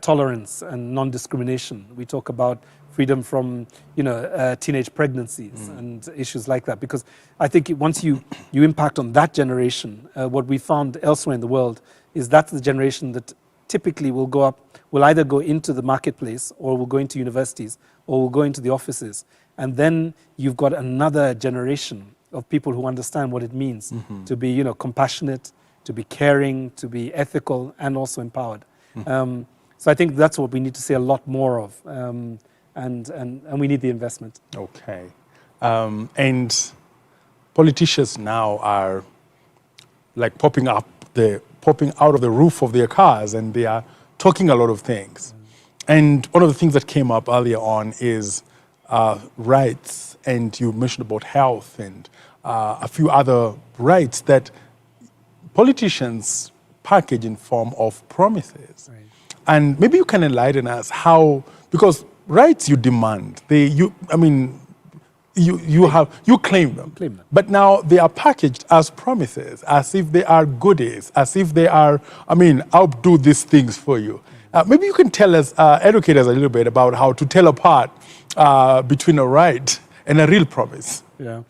tolerance and non-discrimination. We talk about freedom from, teenage pregnancies and issues like that. Because I think once you impact on that generation, what we found elsewhere in the world is that's the generation that typically will either go into the marketplace or will go into universities or will go into the offices. And then you've got another generation of people who understand what it means to be, compassionate, to be caring, to be ethical, and also empowered. So I think that's what we need to see a lot more of, and we need the investment. Okay, and politicians now are like popping out of the roof of their cars, and they are talking a lot of things. And one of the things that came up earlier on is rights, and you mentioned about health and a few other rights that politicians package in form of promises. Right. And maybe you can enlighten us how, because rights you demand, you claim them. But now they are packaged as promises, as if they are goodies, as if they are, I'll do these things for you. Maybe you can tell us, educate us a little bit about how to tell apart between a right and a real promise. Yeah.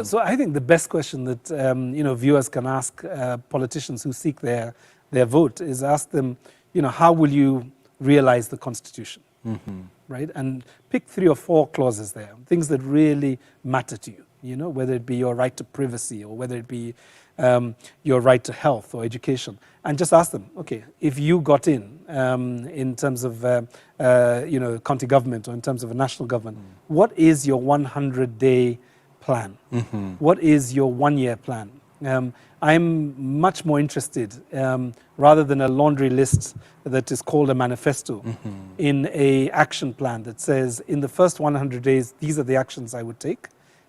So I think the best question that viewers can ask politicians who seek their vote is ask them, how will you realize the Constitution, right? And pick 3 or 4 clauses there, things that really matter to you, whether it be your right to privacy or whether it be your right to health or education, and just ask them, okay, if you got in terms of county government or in terms of a national government, what is your 100-day plan? What is your 1-year plan? I'm much more interested, rather than a laundry list that is called a manifesto, in a action plan that says, in the first 100 days, these are the actions I would take.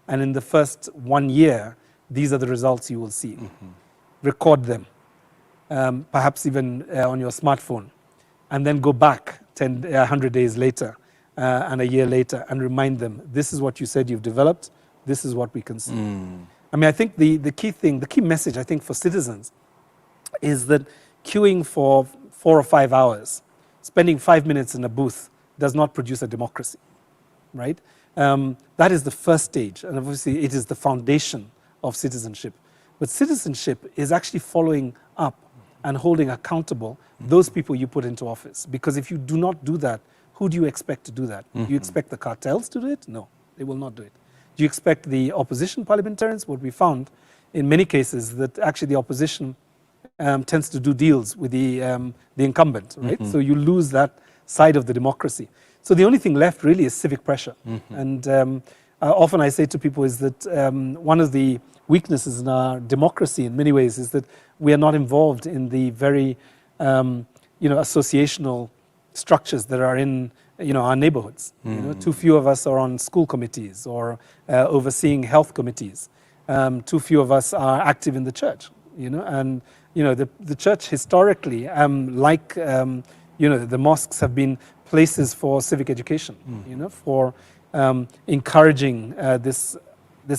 and in the first 1 year, these are the results you will see. Record them, perhaps even on your smartphone, and then go back 100 days later and a year later and remind them, this is what you said you've developed, this is what we can see. I mean, I think the key message, I think, for citizens is that queuing for 4 or 5 hours, spending 5 minutes in a booth does not produce a democracy, right? That is the first stage, and obviously it is the foundation of citizenship. But citizenship is actually following up and holding accountable those people you put into office. Because if you do not do that, who do you expect to do that? Do you expect the cartels to do it? No, they will not do it. Do you expect the opposition parliamentarians? What we found in many cases that actually the opposition tends to do deals with the incumbent, right? So you lose that side of the democracy. So the only thing left really is civic pressure. And often I say to people is that one of the weaknesses in our democracy in many ways is that we are not involved in the very associational structures that are in our neighborhoods. Too few of us are on school committees or overseeing health committees. Too few of us are active in the church. And the church historically, the mosques have been places for civic education. For encouraging this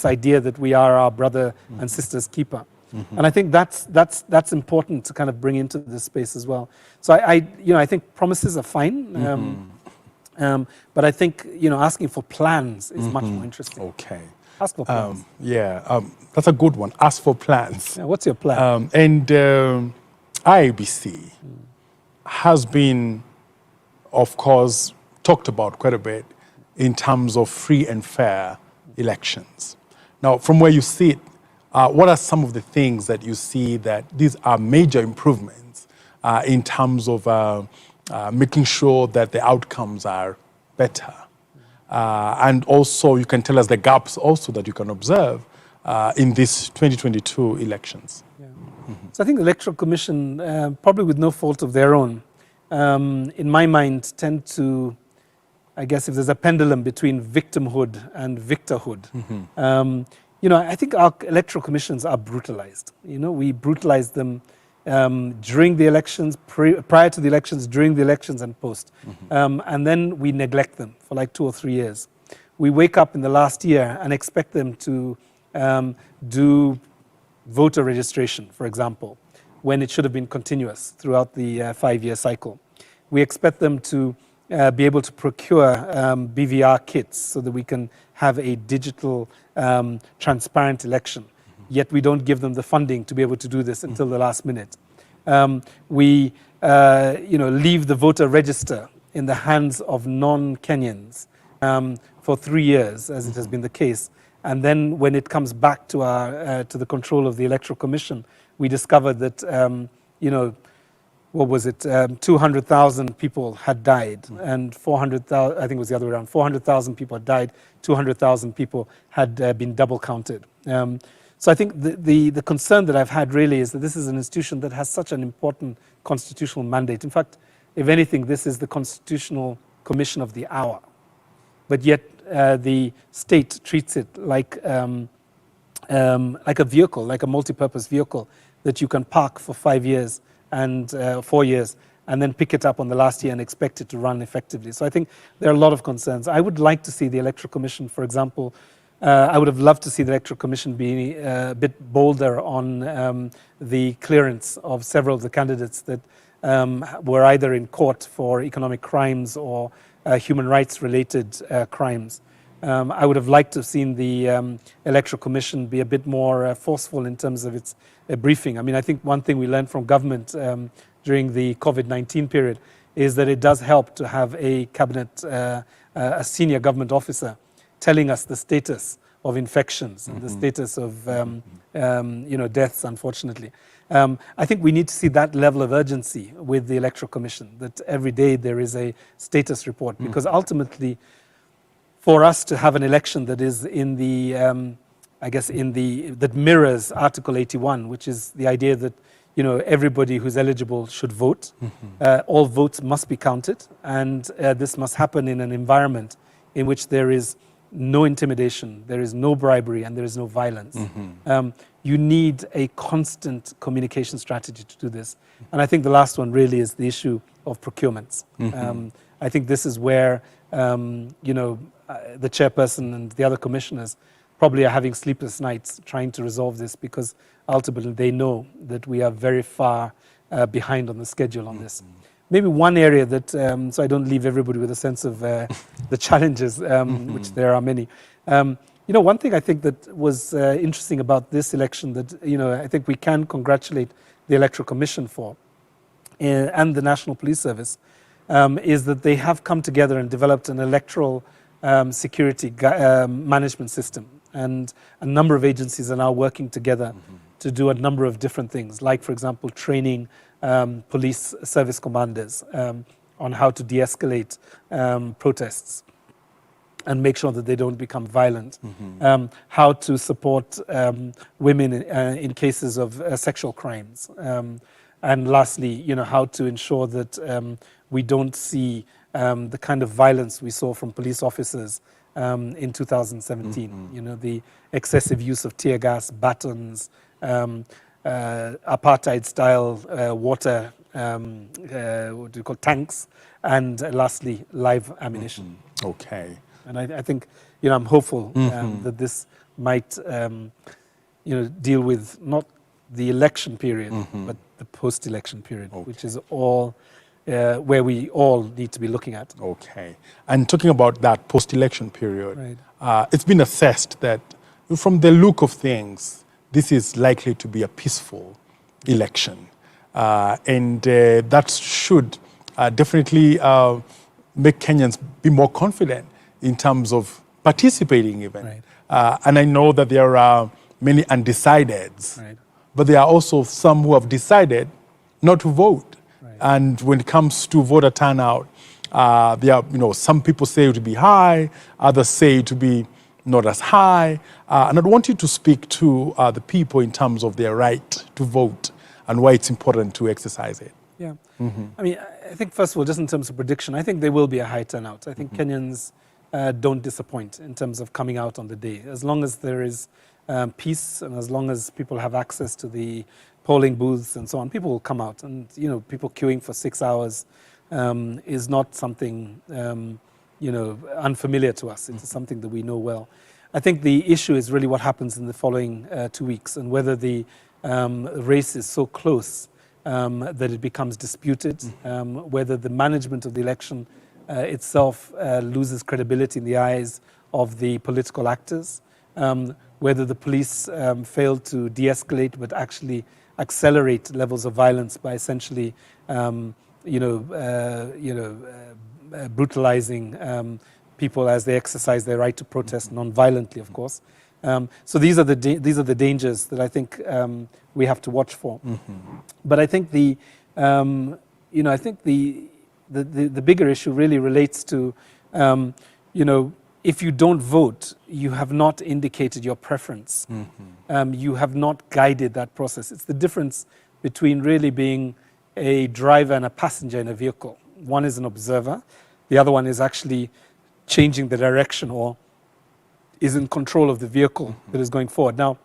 idea that we are our brother and sister's keeper. And I think that's important to kind of bring into this space as well. So I think promises are fine, but I think asking for plans is much more interesting. Okay. Ask for plans. That's a good one. Ask for plans. Yeah, what's your plan? And IEBC has been, of course, talked about quite a bit in terms of free and fair elections. Now, from where you sit, what are some of the things that you see that these are major improvements in terms of making sure that the outcomes are better? And also, you can tell us the gaps also that you can observe in these 2022 elections. Yeah. So I think the Electoral Commission, probably with no fault of their own, in my mind, tend to, I guess if there's a pendulum between victimhood and victorhood, I think our electoral commissions are brutalized. We brutalize them during the elections, prior to the elections, during the elections and post. And then we neglect them for like 2 or 3 years. We wake up in the last year and expect them to do voter registration, for example, when it should have been continuous throughout the 5-year cycle. We expect them to be able to procure BVR kits so that we can have a digital, transparent election. Yet we don't give them the funding to be able to do this until the last minute. We leave the voter register in the hands of non-Kenyans for 3 years, as it has been the case. And then when it comes back to to the control of the Electoral Commission, we discovered that, 200,000 people had died, and 400,000, I think it was the other way around, 400,000 people had died, 200,000 people had been double counted. So I think the concern that I've had really is that this is an institution that has such an important constitutional mandate. In fact, if anything, this is the constitutional commission of the hour. But yet the state treats it like a vehicle, like a multi-purpose vehicle that you can park for 5 years and 4 years and then pick it up on the last year and expect it to run effectively. So I think there are a lot of concerns. I would like to see the Electoral Commission, for example, I would have loved to see the Electoral Commission be a bit bolder on the clearance of several of the candidates that were either in court for economic crimes or human rights related crimes. I would have liked to have seen the Electoral Commission be a bit more forceful in terms of its briefing. I mean, I think one thing we learned from government during the COVID-19 period is that it does help to have a cabinet, a senior government officer telling us the status of infections and the status of deaths, unfortunately. I think we need to see that level of urgency with the Electoral Commission, that every day there is a status report, because ultimately for us to have an election that is in the, that mirrors Article 81, which is the idea that everybody who's eligible should vote. All votes must be counted, and this must happen in an environment in which there is no intimidation, there is no bribery, and there is no violence. You need a constant communication strategy to do this. And I think the last one really is the issue of procurements. I think this is where the chairperson and the other commissioners probably are having sleepless nights trying to resolve this, because ultimately they know that we are very far behind on the schedule on this. Maybe one area that, so I don't leave everybody with a sense of the challenges, which there are many. One thing I think that was interesting about this election that, I think we can congratulate the Electoral Commission for, and the National Police Service, is that they have come together and developed an electoral security management system. And a number of agencies are now working together to do a number of different things, like, for example, training police service commanders on how to de-escalate protests and make sure that they don't become violent, how to support women in cases of sexual crimes, and lastly, how to ensure that we don't see the kind of violence we saw from police officers in 2017. The excessive use of tear gas, batons, apartheid-style water, what do you call tanks, and lastly, live ammunition. Okay. And I think, I'm hopeful that this might, deal with not the election period, but the post-election period, which is all where we all need to be looking at. Okay. And talking about that post-election period, it's been assessed that from the look of things, this is likely to be a peaceful election. And that should definitely make Kenyans be more confident in terms of participating even. And I know that there are many undecideds, but there are also some who have decided not to vote. And when it comes to voter turnout, there are, some people say it to be high, others say it to be not as high. And I'd want you to speak to the people in terms of their right to vote and why it's important to exercise it. Yeah. I mean, I think, first of all, just in terms of prediction, I think there will be a high turnout. I think Kenyans don't disappoint in terms of coming out on the day. As long as there is peace and as long as people have access to the polling booths and so on, people will come out. And, people queuing for 6 hours is not something, unfamiliar to us. It's something that we know well. I think the issue is really what happens in the following 2 weeks and whether the race is so close that it becomes disputed, whether the management of the election itself loses credibility in the eyes of the political actors, whether the police fail to de-escalate but actually accelerate levels of violence by essentially, brutalizing people as they exercise their right to protest non-violently, of course. So these are the dangers that I think we have to watch for. But I think the bigger issue really relates to, if you don't vote, you have not indicated your preference. You have not guided that process. It's the difference between really being a driver and a passenger in a vehicle. One is an observer. The other one is actually changing the direction or is in control of the vehicle that is going forward. Now,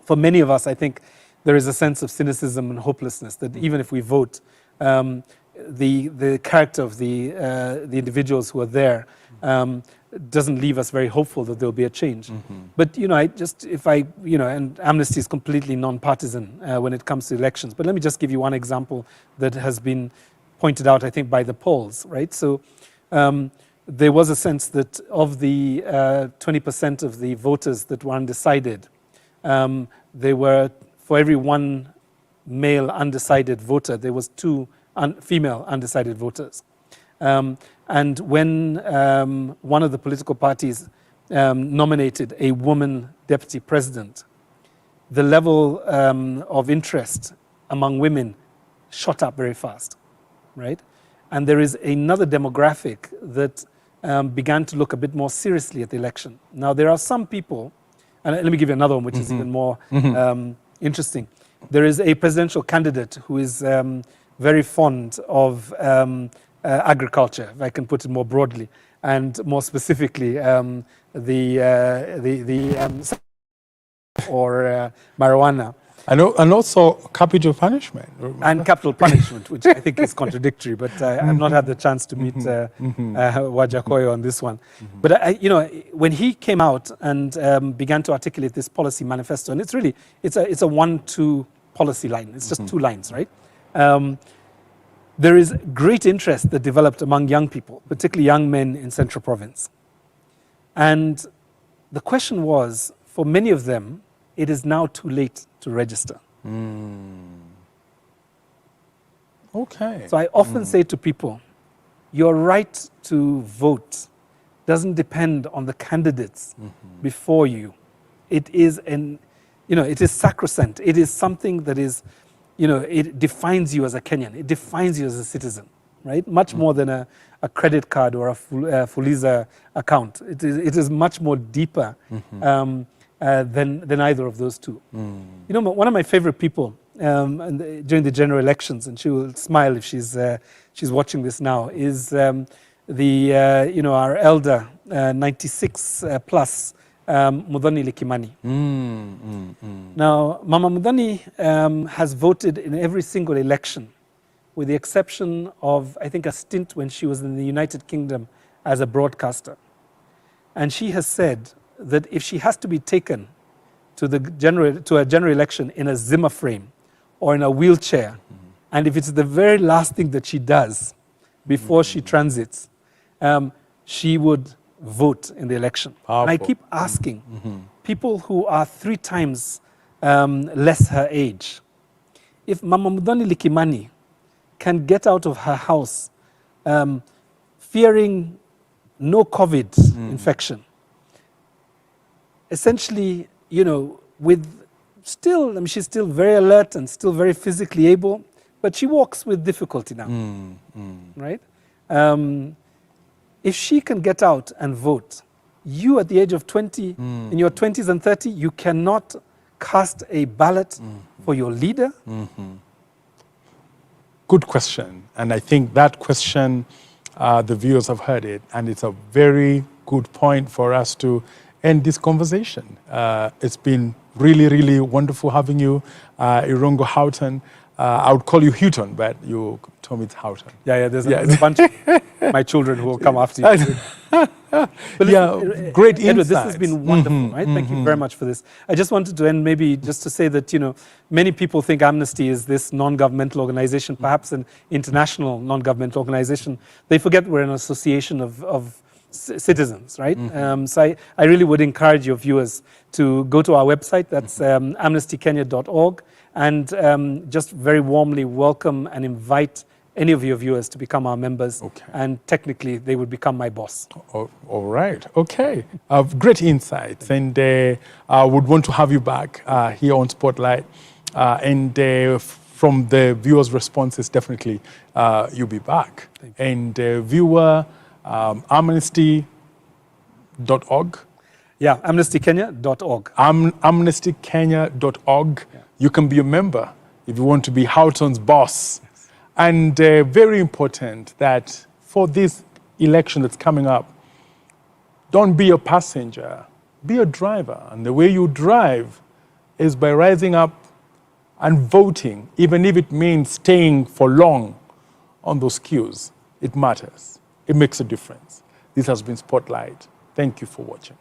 for many of us, I think there is a sense of cynicism and hopelessness that even if we vote, the character of the individuals who are there doesn't leave us very hopeful that there'll be a change. But and Amnesty is completely non-partisan when it comes to elections. But let me just give you one example that has been pointed out, I think, by the polls, right? So there was a sense that of the 20% of the voters that were undecided, there were, for every one male undecided voter, there was two female undecided voters. And when one of the political parties nominated a woman deputy president, the level of interest among women shot up very fast, right? And there is another demographic that began to look a bit more seriously at the election. Now, there are some people, and let me give you another one, which is even more interesting. There is a presidential candidate who is very fond of agriculture, if I can put it more broadly, and more specifically or marijuana. And also capital punishment. And capital punishment, which I think is contradictory, but I've not had the chance to meet Wajakoya on this one. But when he came out and began to articulate this policy manifesto, and it's a 1-2 policy line. It's just 2 lines, right? There is great interest that developed among young people, particularly young men in Central Province. And the question was, for many of them, it is now too late to register. Okay. So I often say to people, your right to vote doesn't depend on the candidates before you. It is it is sacrosanct. It is something that is, it defines you as a Kenyan. It defines you as a citizen, right? Much more than a credit card or a Fuliza account. It is much more deeper than either of those two. One of my favorite people during the general elections, and she will smile if she's watching this now, is our elder 96 plus Muthoni Likimani. Now, Mama Muthoni has voted in every single election, with the exception of, I think, a stint when she was in the United Kingdom as a broadcaster. And she has said that if she has to be taken to a general election in a Zimmer frame or in a wheelchair, and if it's the very last thing that she does before she transits, she would vote in the election. Powerful. And I keep asking people who are 3 times less her age, if Mama Muthoni Likimani can get out of her house fearing no COVID infection, essentially, with still, she's still very alert and still very physically able, but she walks with difficulty now, right? If she can get out and vote, you at the age of 20, in your 20s and 30, you cannot cast a ballot for your leader? Good question. And I think that question, the viewers have heard it, and it's a very good point for us to end this conversation. It's been really, really wonderful having you, Irungu Houghton. I would call you Houghton, but you told me it's Houghton. There's a bunch of my children who will come after you. But listen, great Edward, insights. this has been wonderful, right? Thank you very much for this. I just wanted to end maybe just to say that, many people think Amnesty is this non-governmental organization, perhaps an international non-governmental organization. They forget we're an association of citizens, right? So I really would encourage your viewers to go to our website, that's amnestykenya.org, and just very warmly welcome and invite any of your viewers to become our members. Okay. And technically, they would become my boss. All right. Okay. Great insights. And I would want to have you back here on Spotlight. And from the viewers' responses, definitely you'll be back. And viewer, amnesty.org. Yeah, amnestykenya.org. Amnestykenya.org. Yeah. You can be a member if you want to be Houghton's boss. Yes. And very important that for this election that's coming up, don't be a passenger, be a driver. And the way you drive is by rising up and voting, even if it means staying for long on those queues. It matters. It makes a difference. This has been Spotlight. Thank you for watching.